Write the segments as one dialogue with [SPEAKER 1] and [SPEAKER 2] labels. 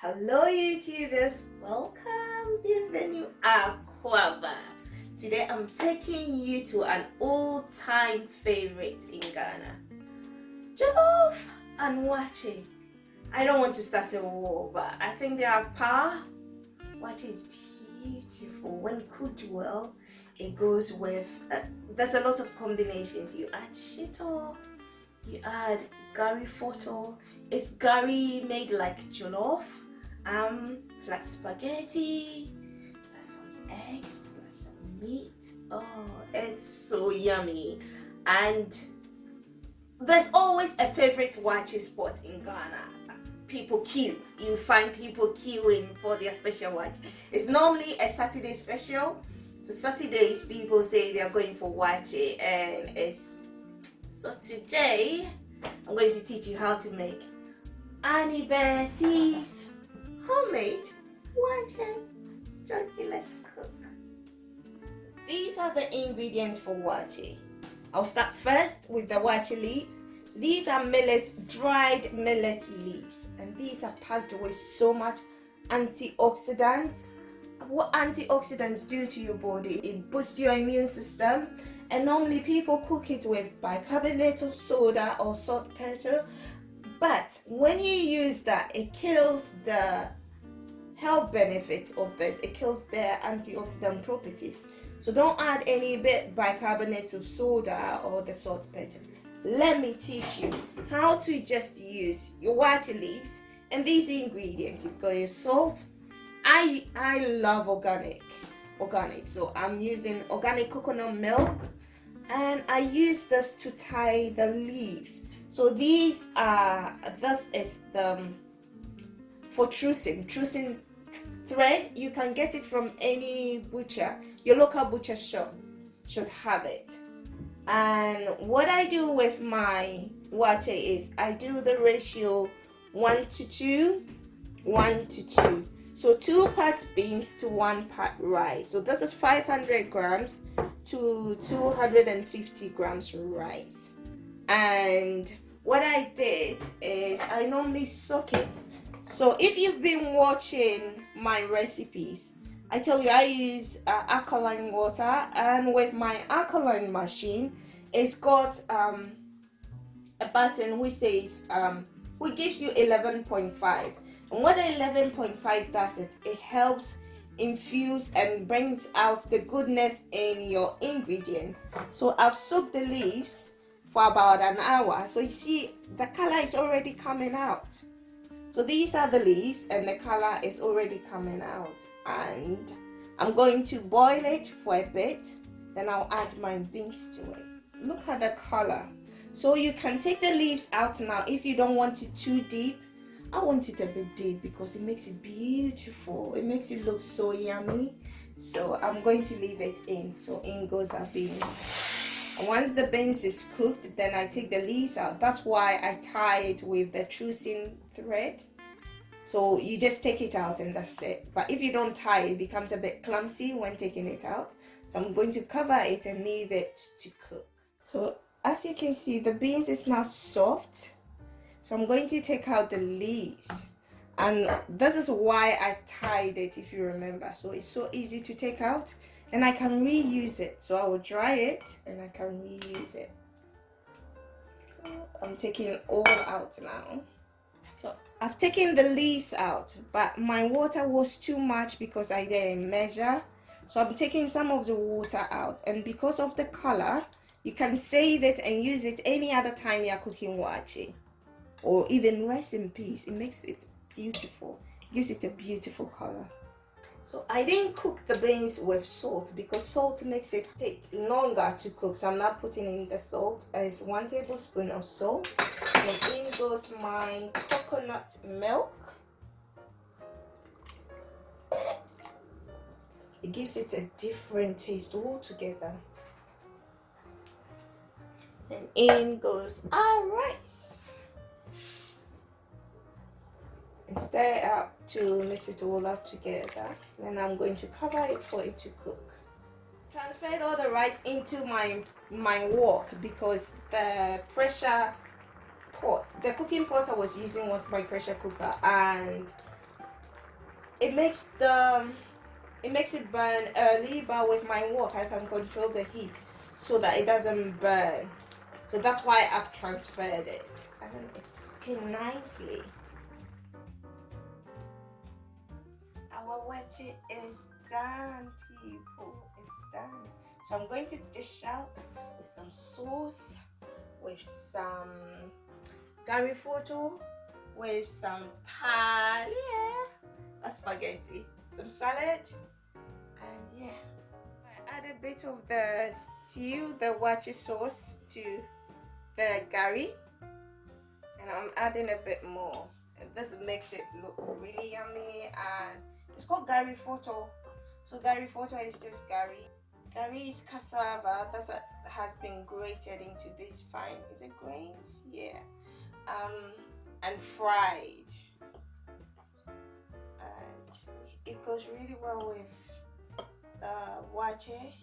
[SPEAKER 1] Hello YouTubers, welcome, bienvenue à Kwaba. Today I'm taking you to an all-time favorite in Ghana, jollof and waakye. I don't want to start a war, but I think they are power. Waakye is beautiful. When cooked well, it goes with, there's a lot of combinations. You add Shito, you add Gari Fortor. It's Gari made like jollof, plus spaghetti, plus some eggs, plus some meat. Oh, it's so yummy. And there's always a favorite waakye spot in Ghana. People queue. You find people queuing for their special waakye. It's normally a Saturday special. So Saturdays people say they are going for waakye, and so today I'm going to teach you how to make AnneBetty's homemade waakye. Join me, let's cook. So these are the ingredients for waakye. I'll start first with the waakye leaf. These are dried millet leaves, and these are packed with so much antioxidants. What antioxidants do to your body? It boosts your immune system, and normally people cook it with bicarbonate of soda or saltpeter. But when you use that, it kills the health benefits of this. It kills their antioxidant properties. So don't add any bicarbonate of soda or the saltpeter. Let me teach you how to just use your waakye leaves and these ingredients. You've got your salt. I love organic, so I'm using organic coconut milk, and I use this to tie the leaves. So this is the for trussing thread. You can get it from any butcher. Your local butcher shop should have it. And what I do with my waakye is I do the ratio 1 to 2, 1 to 2. So 2 parts beans to 1 part rice. So this is 500 grams to 250 grams rice. And what I did is I normally soak it. So if you've been watching my recipes, I tell you I use alkaline water, and with my alkaline machine, it's got a button which says which gives you 11.5. And what the 11.5 does, it helps infuse and brings out the goodness in your ingredient. So I've soaked the leaves for about an hour. So you see the color is already coming out. So these are the leaves and the color is already coming out. And I'm going to boil it for a bit. Then I'll add my beans to it. Look at the color. So you can take the leaves out now if you don't want it too deep. I want it a bit deep because it makes it beautiful. It makes it look so yummy. So I'm going to leave it in. So in goes our beans. And once the beans is cooked, then I take the leaves out. That's why I tie it with the trussing thread. So you just take it out and that's it. But if you don't tie it, becomes a bit clumsy when taking it out. So I'm going to cover it and leave it to cook. So as you can see, the beans is now soft. So I'm going to take out the leaves, and this is why I tied it, if you remember. So it's so easy to take out, and I can reuse it. So I will dry it and I can reuse it. So I'm taking it all out now. So I've taken the leaves out, but my water was too much because I didn't measure. So I'm taking some of the water out, and because of the color, you can save it and use it any other time you're cooking waakye. Or even rice and peas. It makes it beautiful. It gives it a beautiful color. So I didn't cook the beans with salt because salt makes it take longer to cook. So I'm not putting in the salt. It's 1 tablespoon of salt. And in goes my coconut milk. It gives it a different taste altogether. And in goes our rice. And stir it up to mix it all up together. Then I'm going to cover it for it to cook. Transferred all the rice into my wok because the pressure pot, the cooking pot I was using was my pressure cooker, and it makes it burn early, but with my wok I can control the heat so that it doesn't burn. So that's why I've transferred it, and it's cooking nicely. Our waakye is done, people. It's done. So I'm going to dish out with some sauce, with some Gari Fortor, with some spaghetti, some salad, and yeah. I add a bit of the stew, the waakye sauce, to the Gari, and I'm adding a bit more. And this makes it look really yummy, and it's called Gari Fortor. So Gari Fortor is just Gari. Gari is cassava that has been grated into these fine, is it grains? Yeah. And fried. And it goes really well with the waakye.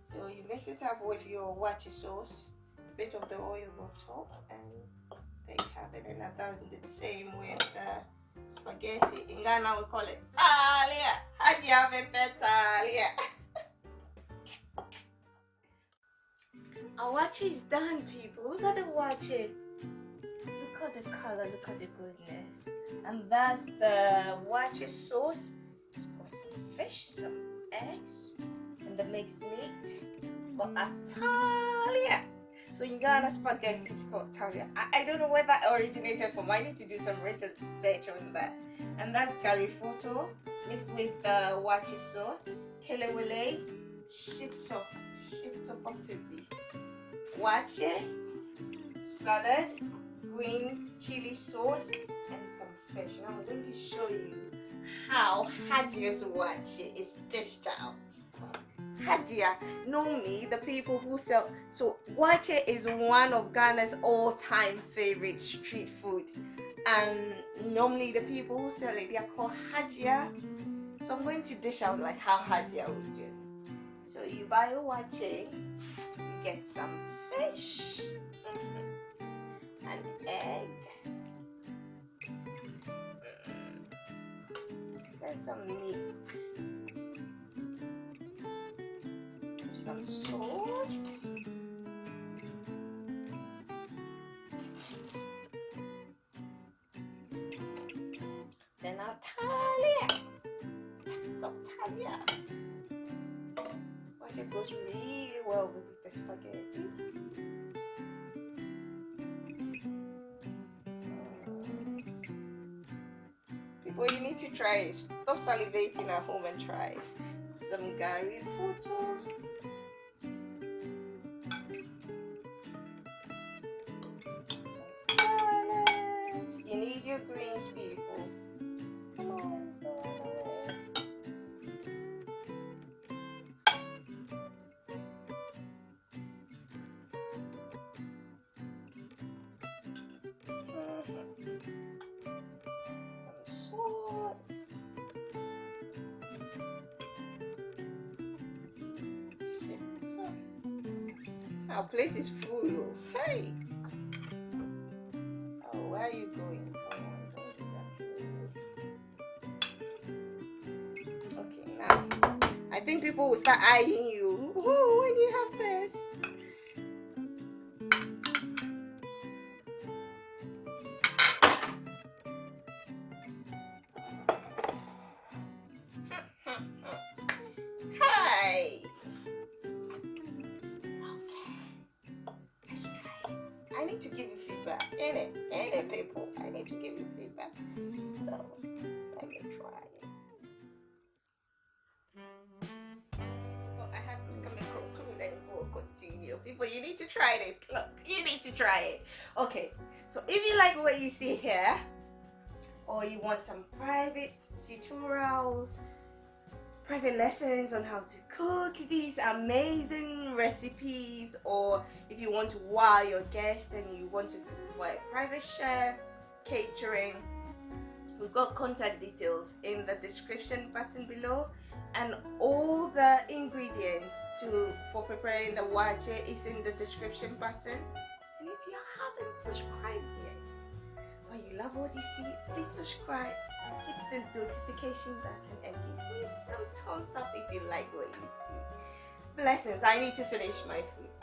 [SPEAKER 1] So you mix it up with your waakye sauce, a bit of the oil on top, and there you have it. And that's the same with the spaghetti. In Ghana we call it talia. Hajia talia. Our waakye is done, people. Look at the waakye. Look at the color, look at the goodness. And that's the waakye sauce. It's got some fish, some eggs, and the mixed meat. Got a talia. So in Ghana, spaghetti is called talia. I don't know where that originated from. I need to do some research on that. And that's Gari Fortor mixed with the waakye sauce, Kelewele, Shito papibi, waakye, salad, green chili sauce, and some fish. And I'm going to show you how Hadia's waakye is dished out. Hadia, normally the people who sell, so waakye is one of Ghana's all-time favorite street food, and normally the people who sell it, they are called Hadia. So I'm going to dish out like how Hadia would do. So you buy a waakye, you get some fish, an egg, there's some meat, some sauce, then a talia, some talia. It goes really well with the spaghetti. People, you need to try it. Stop salivating at home and try some Gari Fortor. Some salad. You need your greens, people. Come on, go on away. Our plate is full. Oh. Hey! Oh, where are you going? Come on, don't do that. Okay, now I think people will start eyeing you. Ooh, when you have this. Hi! I need to give you feedback, ain't it, people? I need to give you feedback. So, let me try it. I have to come and conclude and go continue. People, you need to try this. Look, you need to try it. Okay, so if you like what you see here, or you want some private tutorials, private lessons on how to cook these amazing recipes, or if you want to wow your guests and you want to cook for a private chef, catering, we've got contact details in the description button below, and all the ingredients for preparing the waakye is in the description button. And if you haven't subscribed yet, but you love what you see, please subscribe hit the notification button and give me some thumbs up if you like what you see. Blessings, I need to finish my food.